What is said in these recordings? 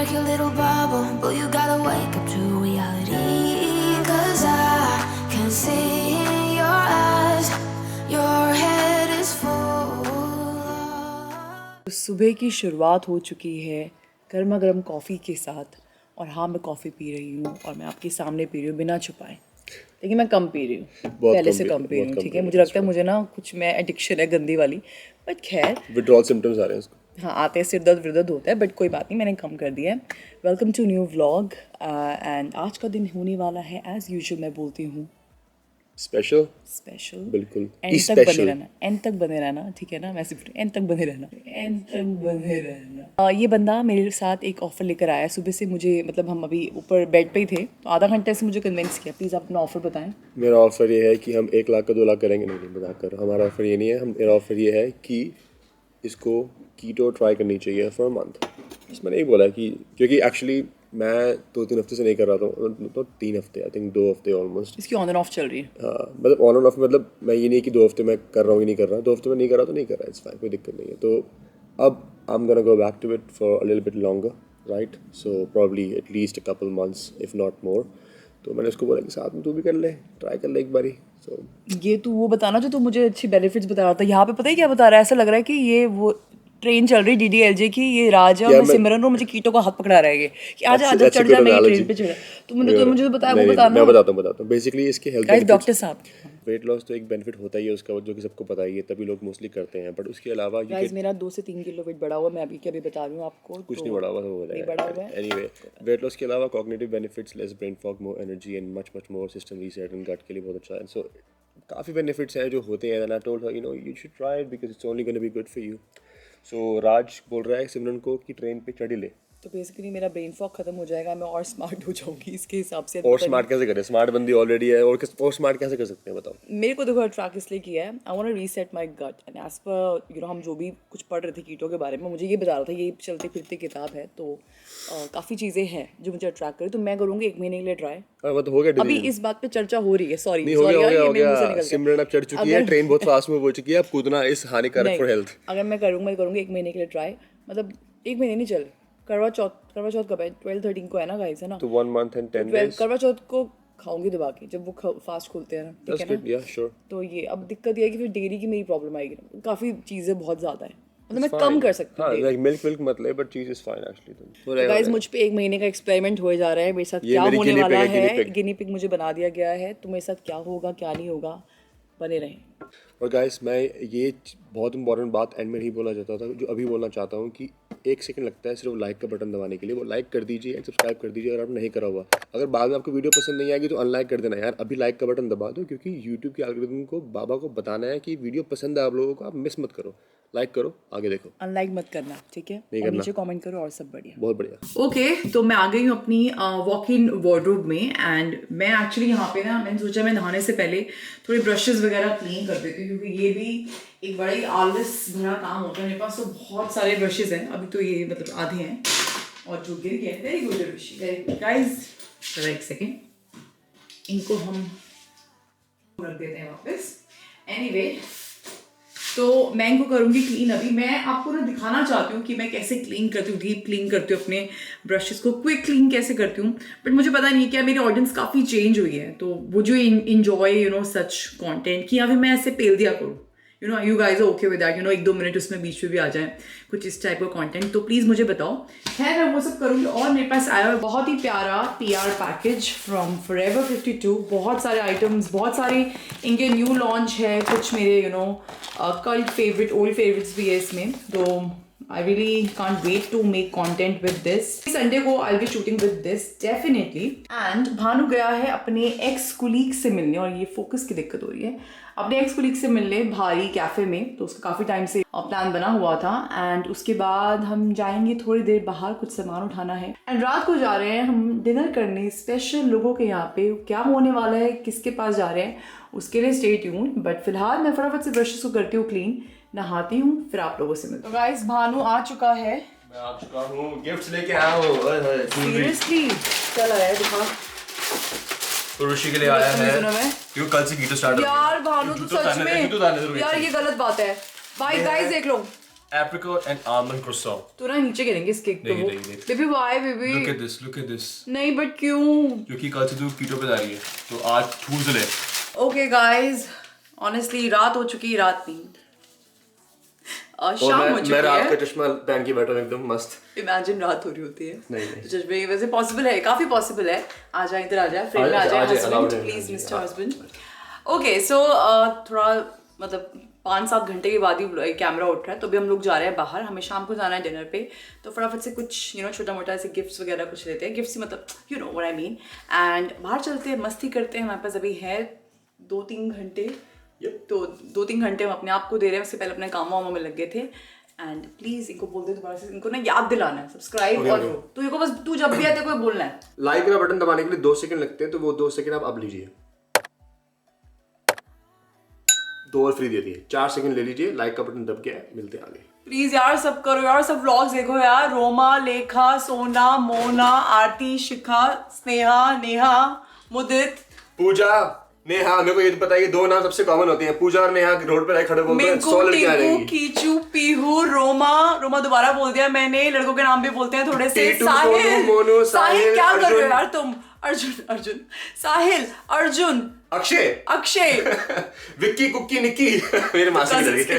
break your little bubble, but you gotta wake up to reality. 'Cause I can see in your eyes, your head is full. सुबह की शुरुआत हो चुकी है गर्मा गर्म कॉफ़ी के साथ। और हाँ, मैं कॉफ़ी पी रही हूँ और मैं आपके सामने पी रही हूँ बिना छुपाए। लेकिन मैं कम पी रही हूँ, पहले से कम पी रही हूँ, ठीक है। मुझे लगता है मुझे ना कुछ मैं एडिक्शन है गंदी वाली, बट खैर विड्रॉल सिम्टम्स आ रहे हैं इसको। हाँ, आते हैं, सिर दर्द होता है, बट कोई बात नहीं, मैंने कम कर दिया है। Welcome to new vlog and आज का दिन होने वाला है एज यूजुअल, मैं बोलती हूँ स्पेशल बिल्कुल। एंड तक बने रहना, एंड तक बने रहना, ठीक है ना। वैसे एंड तक बने रहना। ये बंदा मेरे साथ एक ऑफर लेकर आया सुबह से। मुझे मतलब हम अभी ऊपर बेड पे ही थे, तो आधा घंटे से मुझे कन्विंस किया। प्लीज़ आप अपना ऑफर बताएं। मेरा ऑफर ये है कि हम 1 लाख का 2 लाख करेंगे। नहीं बताकर, हमारा ऑफर ये नहीं है। मेरा ऑफर ये है कि इसको कीटो ट्राई करनी चाहिए फॉर अ मंथ। बस मैंने यही बोला कि क्योंकि एक्चुअली मैं 2-3 हफ्ते से नहीं कर रहा था, तो 3 हफ्ते, आई थिंक 2 हफ्ते ऑलमोस्ट इसकी ऑन एंड ऑफ चल रही है। हाँ, मतलब ऑन एंड ऑफ, मतलब मैं ये नहीं कि 2 हफ्ते मैं कर रहा हूँ कि नहीं कर रहा। 2 हफ्ते में नहीं कर रहा तो नहीं कर रहा, इट्स फाइन, कोई दिक्कत नहीं है। तो अब I am gonna go back to it for a little bit longer, right. So probably at least a couple months if not more. तो मैंने उसको बोला कि साथ में तू भी कर ले, ट्राई कर ले एक बारी। सो ये तू वो बताना जो तू मुझे अच्छी बेनिफिट्स बता रहा था। यहाँ पे पता है क्या बता रहा है, ऐसा लग रहा है कि ये वो ट्रेन चल रही DDLJ की, ये राजा और सिमरन और मुझे कीटो का हाथ पकड़ा रहा है कि आज चढ़ जा, मैं ट्रेन पे चढ़ा। तो मुझे बताया, वो बताना। मैं बताता हूँ। बेसिकली इसके हेल्थ गाइस, डॉक्टर साहब, वेट लॉस तो एक बेनिफिट होता ही है उसका, जो कि सबको पता ही है, तभी लोग मोस्टली करते हैं। बट उसके अलावा गाइस मेरा 2 से 3 किलो वेट बढ़ा हुआ है, मैं अभी के अभी बता रही हूँ आपको। कुछ नहीं बढ़ा हुआ, वो हो जाएगा। एनीवे, वेट लॉस के अलावा cognitive benefits, less brain fog, more energy and much more system reset and gut के लिए बहुत अच्छा है। सो काफ़ी बेनिफिट्स हैं जो होते हैं। And I told her, you should try it because it's only gonna be good for you. So Raj बोल रहा है सिमरन को कि ट्रेन पे चढ़ ही ले। तो बेसिकली मेरा ब्रेन फॉग खत्म हो जाएगा, मैं और स्मार्ट हो जाऊंगी इसके हिसाब से। और स्मार्ट कैसे करें? स्मार्ट बंदी ऑलरेडी है, और स्मार्ट कैसे कर सकते हैं बताओ। मेरे को देखो ट्रैक इसलिए किया है, I want to reset my gut and as per हम जो भी कुछ पढ़ रहे थे कीटो के बारे में, मुझे ये बता रहा था, ये चलते फिरते किताब है, तो काफ़ी चीज़ें हैं जो मुझे अट्रैक्ट करें। तो मैं करूँगी 1 महीने के लिए ट्राई। मतलब हो गया, अभी इस बात पे चर्चा हो रही है। सॉरी, हो गया। सिमरन अब चढ़ चुकी है, ट्रेन बहुत फास्ट मूव हो चुकी है, अब कूदना इस हानिकारक फॉर हेल्थ। अगर मैं करूँगी 1 महीने के लिए ट्राई, मतलब 1 महीने नहीं चल, करवा चौथ कब है? 12-13 को है ना गाइस, है ना। तो 1 month and 10 days करवा चौथ को खाऊंगी दबा के, जब वो फास्ट खुलते हैं ना, ठीक है ना। yeah, sure. तो ये अब दिक्कत ये है कि फिर डेयरी की मेरी प्रॉब्लम आएगी ना, काफ़ी चीज़ें बहुत ज़्यादा है, मतलब मैं कम कर सकती हूँ। लाइक मिल्क मत ले, बट चीज इज फाइन एक्चुअली। गाइस मुझ पे 1 महीने का एक्सपेरिमेंट होए जा रहा है, मेरे साथ क्या होने वाला है। गिनी पिग मुझे बना दिया गया है, तो मेरे साथ क्या होगा क्या नहीं होगा, बने रहें। और गाइस मैं ये बहुत इंपॉर्टेंट बात एंड में नहीं बोलना चाहता था, जो अभी बोलना चाहता हूँ कि 1 सेकंड लगता है सिर्फ लाइक का बटन दबाने के लिए। वो लाइक कर दीजिए एंड सब्सक्राइब कर दीजिए अगर आप नहीं करा हुआ। अगर बाद में आपको वीडियो पसंद नहीं आएगी तो अनलाइक कर देना यार। अभी लाइक का बटन दबा दो, क्योंकि यूट्यूब के एल्गोरिथम को बाबा को बताना है कि वीडियो पसंद है आप लोगों को, आप मिस मत करो। लाइक करो, आगे देखो, अनलाइक मत करना, ठीक है। और नीचे कमेंट करो, और सब बढ़िया, बहुत बढ़िया। ओके, तो मैं आ गई हूँ अपनी वॉक इन वार्डरोब में। एंड मैं एक्चुअली यहाँ पे ना, मैंने सोचा मैं नहाने से पहले थोड़े ब्रशेस वगैरह क्लीन कर देती हूँ, क्योंकि ये भी एक बड़ा ही आलस भरा काम होता है। मेरे पास तो बहुत सारे ब्रशेस हैं, अभी तो ये मतलब आधे हैं और जो गिर गए। वेरी गुड गाइस, जरा 1 सेकेंड, इनको हम रख देते हैं वापस। एनीवे, तो मैं इनको करूँगी क्लीन। अभी मैं आपको ना दिखाना चाहती हूँ कि मैं कैसे क्लीन करती हूँ, डीप क्लीन करती हूँ अपने ब्रशेस को, क्विक क्लीन कैसे करती हूँ। बट मुझे पता नहीं क्या, मेरी ऑडियंस काफ़ी चेंज हुई है, तो वो जो इन्जॉय सच कंटेंट कि या फिर मैं ऐसे पेल दिया करूँ, you guys are okay with that, 1-2 minute उसमें बीच में भी आ जाए कुछ इस टाइप का कंटेंट, तो प्लीज़ मुझे बताओ। खैर मैं वो सब करूँगी। और मेरे पास आया हुआ बहुत ही प्यारा PR पैकेज फ्रॉम Forever 52। बहुत सारे आइटम्स, बहुत सारे इनके न्यू लॉन्च है, कुछ मेरे कल्ट फेवरेट, ओल्ड फेवरेट्स भी है इसमें। तो I really can't wait to make content with this. Sunday को I'll be shooting with this definitely. And Bhanu गया है अपने एक्स कुलीग से मिलने, और ये फोकस की दिक्कत हो रही है, अपने एक्स कुलीग से मिलने भारी कैफे में। तो उसका काफ़ी टाइम से प्लान बना हुआ था। एंड उसके बाद हम जाएंगे थोड़ी देर बाहर, कुछ सामान उठाना है। एंड रात को जा रहे हैं हम डिनर करने स्पेशल लोगों के यहाँ पे। क्या होने वाला है, किसके पास जा रहे हैं, उसके लिए स्टे ट्यून्ड। बट फिलहाल मैं फटाफट से ब्रशेस को करती हूँ क्लीन, नहाती हूँ, फिर आप लोगों से मिलती हूँ। तो गाइस भानु आ चुका है, मैं आ चुका हूँ, गिफ्ट्स लेके आया हूँ। सीरियसली चल आया है, दिखा। तो ऋषि के लिए आया है, क्यों कल से कीटो स्टार्ट। यार भानु तू सच में, यार ये गलत बात है भाई। गाइस देख लो, apricot and almond croissant. तो ना नीचे गिरेंगे इस केक पे। नहीं। Baby why baby? Look at this. नहीं बट क्यों? क्योंकि कल से तू कीटो पे जा रही है, तो आज Tuesday। ओके गाइस, ऑनेस्टली रात हो चुकी, रात नहीं शाम हो चुकी है। मैं रात का चश्मा पहन के बैठा हूं एकदम मस्त। इमेजिन रात हो रही होती है। नहीं। चश्मे वैसे पॉसिबल है, काफी पॉसिबल है। आ जाए इधर, आ जाए फ्रेम में, आ जाए husband please, mister husband. Okay so थोड़ा मतलब 5-7 घंटे के बाद ही कैमरा उठ रहा है, तो अभी हम लोग जा रहे हैं बाहर। हमें शाम को जाना है डिनर पे, तो फटाफट से कुछ छोटा मोटा ऐसे गिफ्ट्स वगैरह कुछ लेते हैं। गिफ्ट्स मतलब व्हाट आई मीन। एंड बाहर चलते हैं, मस्ती करते हैं। हमारे पास अभी है 2-3 घंटे। तो 2-3 घंटे हम अपने आप को दे रहे हैं। उससे पहले अपने कामों में लग गए थे। एंड प्लीज इनको बोल दे दोबारा से, इनको ना याद दिलाना है सब्सक्राइब और तू को बस, तू जब भी आते कोई बोलना है। लाइक का बटन दबाने के लिए 2 सेकंड लगते हैं, तो वो 2 सेकंड आप अब लीजिए। 2 और फ्री दे दिए, 4 सेकंड ले लीजिए। लाइक का बटन दब गया है, मिलते हैं आगे। प्लीज यार सब करो यार, सब व्लॉग्स देखो यार। रोमा, लेखा, सोना, मोना, आरती, शिखा, स्नेहा, नेहा, मुदित, पूजा, नेहा। मेरे को ये पता है कि 2 नाम सबसे कॉमन होते हैं, पूजा और नेहा। रोड पे खड़े बोलते हैं 100 लड़कियां आ जाएंगी। कीचू, पीहू, रोमा दोबारा बोल दिया मैंने। लड़कों के नाम भी बोलते हैं थोड़े से। साहिल, मोनू, साहिल क्या कर रहे हो यार तुम? अर्जुन, साहिल, अर्जुन, अक्षय विक्की, कुक्की, निक्की। मेरे मासी की लड़की।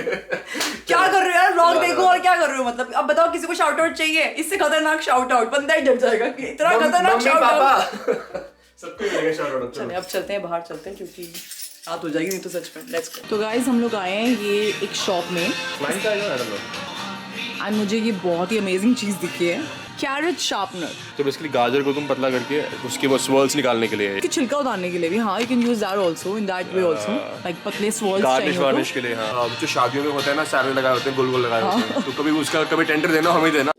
क्या कर रहे हो यार? व्लॉग देखो और क्या कर रहे हो? मतलब अब बताओ, किसी को शाउट आउट चाहिए? इससे खतरनाक शाउट आउट, बंदा ही डर जाएगा कि इतना खतरनाक शाउट आउट। सबको मिलेगा शाउट आउट। चलिए अब चलते हैं, बाहर चलते हैं, क्योंकि रात हो जाएगी नहीं तो सच में। Let's go. तो गाइस हम लोग आए हैं ये एक शॉप में, एंड मुझे ये बहुत ही अमेजिंग चीज़ दिखी है, कैरेट शार्पनर। तो बेसिकली गाजर को तुम पतला करके उसके वो स्वर्ल्स निकालने के लिए, कि छिलका उतारने के लिए भी। हाँ, you can use that also, in that way also, like पतले स्वर्ल्स चाहिए गार्निश के लिए। हाँ, जो शादियों में होता है ना, सैलड लगाए होते हैं, गोल गोल लगाए होते हैं, तो कभी उसका कभी टेंडर देना, हमें देना।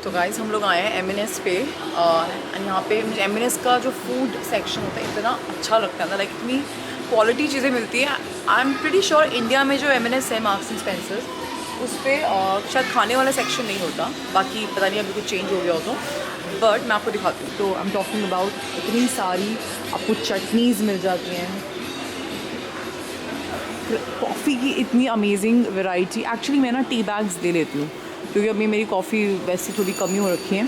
तो गाइस हम लोग आए हैं M&S पे। यहाँ पे मुझे M&S का जो फूड सेक्शन होता है इतना अच्छा लगता है ना, लाइक इतनी क्वालिटी चीज़ें मिलती है। I am pretty sure India में जो M&S है, मार्क्स एंड स्पेंसर्स, उस पर शायद खाने वाला सेक्शन नहीं होता। बाकी पता नहीं अभी कुछ चेंज हो गया हो तो, बट मैं आपको दिखाती हूँ। तो आई एम टॉकिंग अबाउट इतनी सारी आपको चटनीज़ मिल जाती हैं, कॉफ़ी की इतनी अमेजिंग वैरायटी। एक्चुअली मैं ना टी बैग्स ले लेती हूँ, क्योंकि अभी मेरी कॉफ़ी वैसे थोड़ी कमी हो रखी है।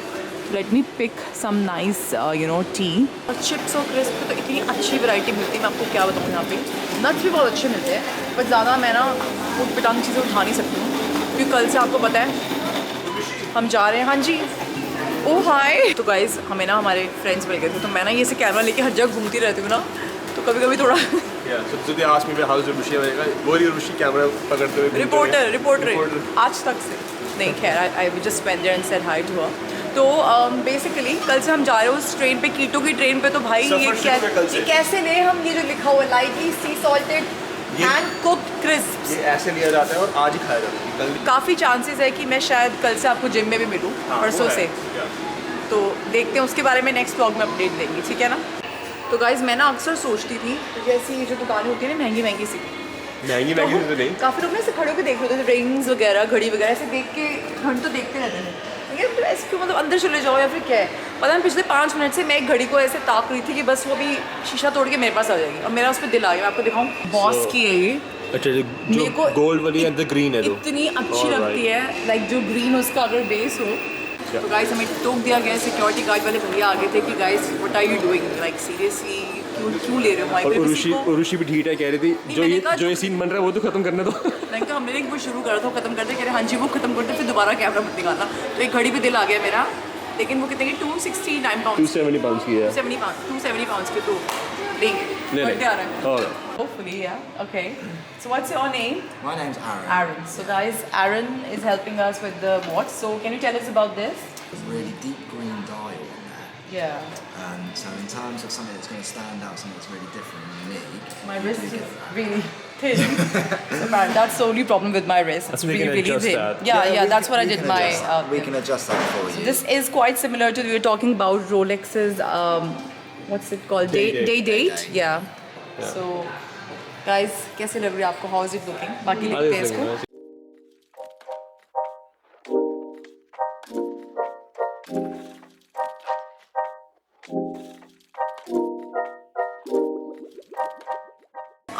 Let me pick some nice tea. और चिप्स और क्रिस्प तो इतनी अच्छी वैरायटी मिलती है, मैं आपको क्या बताऊँ। यहाँ पे नट्स भी बहुत अच्छे मिलते हैं, बट ज़्यादा मैं ना फूड पिटांग चीज़ें उठा नहीं सकती हूँ, क्योंकि कल से आपको पता है हम जा रहे हैं। हाँ जी, ओह हाय। तो गाइज हमें ना हमारे फ्रेंड्स मिल गए थे, तो मैं ना ये से कैमरा लेके हर जगह घूमती रहती हूँ ना, तो कभी कभी थोड़ा रिपोर्टर आज तक से नहीं। खैर I will just went there and said hi to her. तो बेसिकली कल से हम जा रहे हैं उस ट्रेन पे, कीटो की ट्रेन पे। तो भाई ये कैसे ले हम, ये जो लिखा हुआ लाइटली सी सॉल्टेड हैंड कुक्ड क्रिस्प्स, ये ऐसे लिया जाता है और आज ही खाया जाता है। काफ़ी चांसेस है कि मैं शायद कल से आपको जिम में भी मिलूँ, परसों से। तो देखते हैं, उसके बारे में नेक्स्ट व्लॉग में अपडेट देंगे, ठीक है ना। तो गाइज मैं ना अक्सर सोचती थी, तो जैसी ये जो दुकानें होती है ना महंगी सी, तो नहीं, काफ़ी लोग ना ऐसे खड़े होकर देख रहे होते थे, रिंग्स वगैरह, घड़ी वगैरह ऐसे देख के घंटों तो देखते रहते थे। तो ऐसे क्यों, मतलब अंदर चले जाओ या फिर क्या है पता नहीं। पिछले 5 मिनट से मैं एक घड़ी को ऐसे ताक रही थी कि बस वो भी शीशा तोड़ के मेरे पास आ जाएगी, और मेरा उस पर दिल आ गया। मैं आपको दिखाऊँ, बॉस की है ये। अच्छा, जो गोल्ड वाली है, ग्रीन है, इतनी अच्छी लगती है, लाइक जो ग्रीन उसका अगर बेस हो। तो गाइस हमें टोक दिया गया, सिक्योरिटी गार्ड वाले भैया आगे थे कि guys what are you doing, like seriously क्यों ले रहे हो माइक। और ऋषि भी ठीक है, कह रही थी जो ये सीन बन रहा है वो तो खत्म करने दो। मैंने कहा हमने वो शुरू करा था, वो खत्म करते, कह रहे हाँ जी वो खत्म करते, फिर दोबारा कैमरा मत निकालना। तो एक घड़ी पे दिल आ गया मेरा, लेकिन वो कितने की 269 पाउंड, 270 पाउंड की है, 270 पाउंड के। तो लेंगे, बर्थडे आ रहा है hopefully, yeah. Okay, so what's your name? My name's Aaron. So guys, Aaron is helping us with the watch. So can you tell us about this? There's a really deep green dial on there. Yeah. And so in terms of something that's going to stand out, something that's really different and unique. My wrist is really thin. So that's the only problem with my wrist. It's really thin. that. Yeah, that's what I did my. We can adjust that for you. This is quite similar to we were talking about Rolex's. What's it called? Date. Yeah. So, guys, कैसे लग रही है आपको? How is it looking? बाकी लिखते हैं इसको.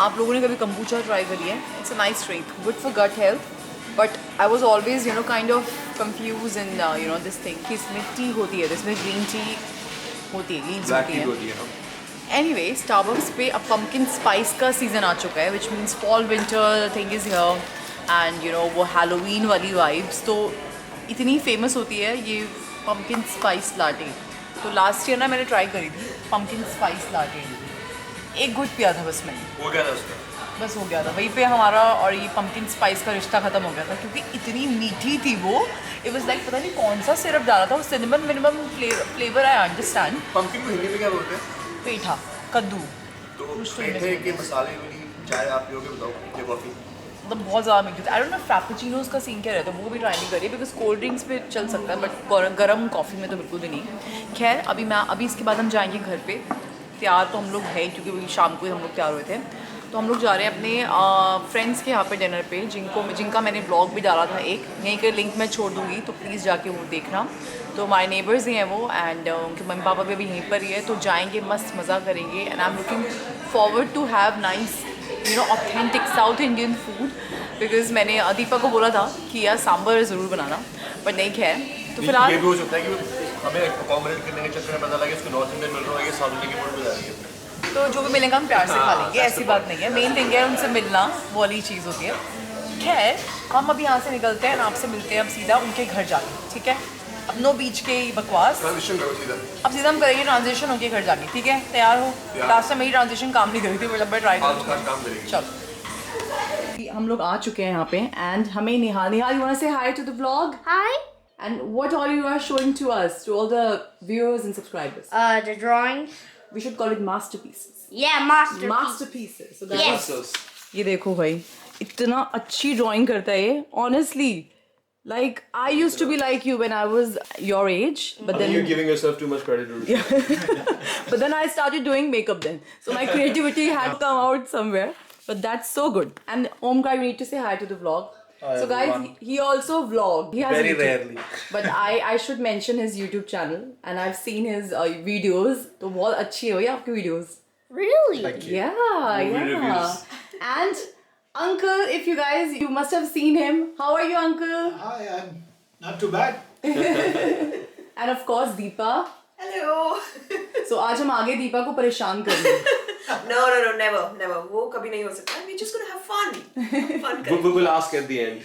आप लोगों ने कभी kombucha ट्राई करी है? It's a nice drink, good for gut health. But I was always, you know, kind of confused in, you know, this thing कि इसमें tea होती है, इसमें green tea होती है, leaves होती है. Anyway, Starbucks पे अब pumpkin spice का season आ चुका है, which means fall winter thing is here, and you know वो Halloween वाली vibes. तो इतनी famous होती है ये pumpkin spice latte. तो last year ना मैंने try करी थी pumpkin spice latte. एक गुड पिया था बस मैंने. हो गया था उसका. बस हो गया था वहीं पे हमारा और ये pumpkin spice का रिश्ता ख़त्म हो गया था क्योंकि इतनी मीठी थी वो. It was like पता नहीं कौन सा सिरप डाला था, वो cinnamon minimum flavor I understand. Pumpkin को हिंदी में क्या बोलते हैं? पेठा, कद्दू. तो पेठे के मसाले वाली चाय आप पियोगे, बताओ, ये कॉफ़ी. मतलब बहुत ज़्यादा मीठी थी. आई डोंट नो फ्रैपेचिनोज का सीन क्या रहता है, वो भी ट्राई नहीं करिए बिकॉज कोल्ड ड्रिंक्स पे चल सकता है बट गर्म कॉफ़ी में तो बिल्कुल भी नहीं. खैर अभी इसके बाद हम जाएंगे घर पे. तैयार तो हम लोग हैं क्योंकि वही शाम को ही हम लोग तैयार हुए थे. तो हम लोग जा रहे हैं अपने फ्रेंड्स के यहाँ पे डिनर पे जिनका मैंने ब्लॉग भी डाला था एक, यहीं का लिंक मैं छोड़ दूँगी तो प्लीज़ जाके वो देखना. तो हमारे नेबर्स ही हैं वो एंड उनके मम्मी पापा भी अभी यहीं पर ही है. तो जाएंगे, मस्त मज़ा करेंगे and I am looking forward to have nice you know authentic South Indian food because मैंने दीपा को बोला था कि यार सांभर ज़रूर बनाना बट नहीं. खैर तो फिलहाल ये भी हो सकता है कि हमें अकोमोडेट करने के चक्कर में पता लगा इसको नॉर्थ इंडियन मिल रहा है, ये साउथ इंडियन की फूड मिल रही है. तो जो भी मिलेगा हम प्यार से खा लेंगे, ऐसी बात नहीं है. मेन थिंग है उनसे मिलना, वो वाली चीज़ होती है. खैर हम अभी यहाँ से निकलते हैं, आपसे मिलते हैं अब सीधा उनके घर जाके. ठीक है, अब नो बीच के बकवास, ट्रांजिशन करो सीधा. अब सीधा हम करेंगे ट्रांजिशन उनके घर जाके. ठीक है, तैयार हो? लास्ट टाइम मेरी ट्रांजिशन काम नहीं करी थी, मतलब मैं ट्राई करूँगा. काम करेंगे. चलो हम लोग आ चुके हैं यहाँ पे एंड हमें निहाल you want to say hi to the vlog? Hi. And what all you are showing to us, to all the viewers and subscribers? The drawings. We should call it masterpieces. Yeah, masterpiece. Masterpieces. So that Yes. was- ये देखो भाई, इतना अच्छी drawing करता है ये. Honestly, like I used to be like you when I was your age, but then You're giving yourself too much credit. but then I started doing makeup then. So my creativity had to come out somewhere. But that's so good. And Omkar, you need to say hi to the vlog. So guys, he also vlogged. He has Very YouTube. rarely. But I should mention his YouTube channel and I've seen his videos. तो बहुत अच्छी है भैया आपकी videos. Really? Yeah. reviews. And Uncle, if you guys, you must have seen him. How are you, Uncle? Hi, I'm not too bad. And of course, Deepa. Hello. So आज हम आगे दीपा को परेशान करेंगे. No, never. वो कभी नहीं हो सकता. We're just gonna have fun. Fun करेंगे. We will ask at the end.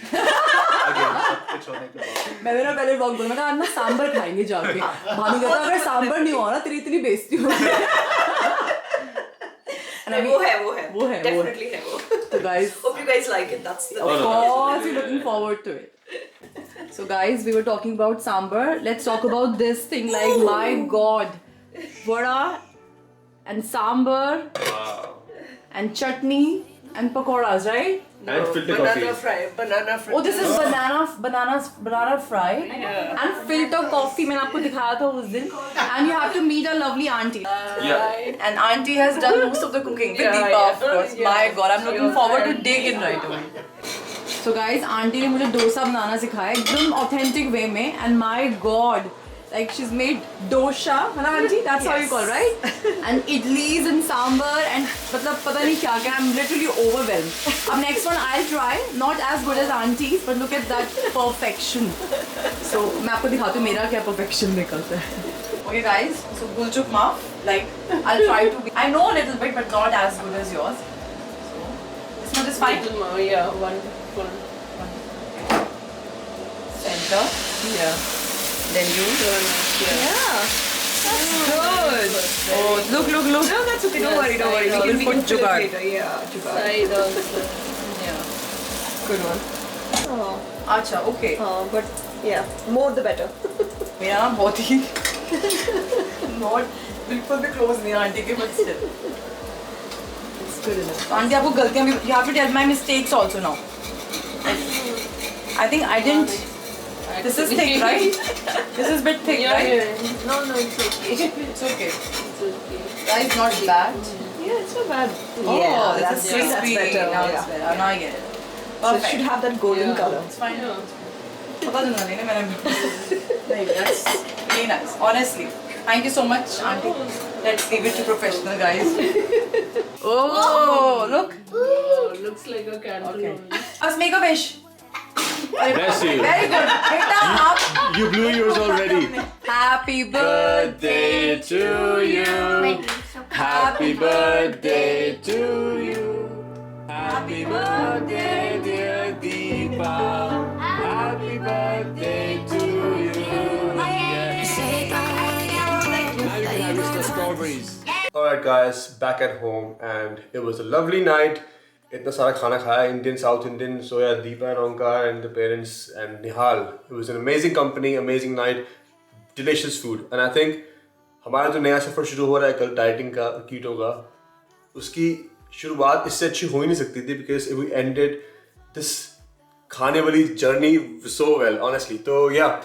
Again, कुछ होने के बाद. मैंने ना पहले व्लॉग बोला, मैं कहा आज ना सांबर खाएंगे जाके. भानु कहता अगर सांबर नहीं हुआ ना तेरी इतनी बेइज्जती होगी. वो है. वो है. Definitely है वो. So guys, Hope you guys like it. That's the. of course we're looking forward to it. So guys, we were talking about sambar. Let's talk about this thing. Like my god, vada and sambar and chutney and pakoras, right? And filter coffee. Banana fry. Oh, this is banana fry and filter coffee. मैंने आपको दिखाया था उस दिन. And you have to meet a lovely auntie. Yeah. And auntie has done most of the cooking with Deepa, of course. My god, I'm looking forward to dig in right away. So guys, auntie ने मुझे डोसा बनाना सिखाया एकदम authentic way में. And my god, like she's made dosha, है ना auntie? That's how you call, right? And idlis and sambar and मतलब पता नहीं क्या क्या. I'm literally overwhelmed. अब next one I'll try. Not as good as auntie's, but look at that perfection. So मैं आपको दिखाती हूँ मेरा क्या perfection निकलता है. Okay guys, so gulchuk maaf. Like I'll try to be. I know a little bit, but not as good as yours. So this much is fine. Yeah, one. Center. Yeah. Then you. Yeah. That's good. Oh, look. No, that's okay. Don't worry. We can put jugaad. Yeah, jugaad. Yeah. Good one. Oh, अच्छा, okay. but yeah, more the better. मेरा ना बहुत ही not बिल्कुल भी close नहीं aunty के, but still. It's good enough. Aunty आपको गलतियाँ भी, you have to tell my mistakes also now. I think I didn't. This is thick, right? This is a bit thick, right? No, it's okay. It's okay. That is not bad. Yeah, it's not bad. Oh, this that's is crispy. better. Now Yeah. it's better. Now I get it. So it should have that golden color. It's fine. पता चलना नहीं ना मैंने नहीं, that's really nice. Honestly, Thank you so much, Auntie. Let's leave it to professional guys. Oh, look. Looks like a candle. Okay. Let's make a wish. Bless you. Very good. Beta, आप You blew yours already. Happy birthday to you. Happy birthday to you. Happy birthday, dear Deepa. Happy birthday to you. Say don't wanna get Now you can have your strawberries. Alright guys, back at home and it was a lovely night. इतना सारा खाना खाया, Indian, South Indian, so yeah, Deepa and Onkar and the parents and Nihal. It was an amazing company, amazing night, delicious food. And I think हमारा जो नया सफ़र शुरू हो रहा है कल डाइटिंग का, कीटो का, उसकी शुरुआत इससे अच्छी हो ही नहीं सकती थी because we ended this खाने वाली journey so well, honestly. तो yeah.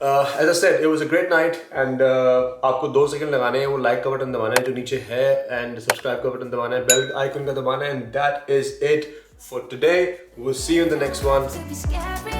As I said, it was a great night and आपको 2 सेकंड लगाने हैं, वो लाइक का बटन दबाना है जो नीचे है and सब्सक्राइब का बटन दबाना है, बेल आइकन का दबाना है and that is it for today. We'll see you in the next one. be scary.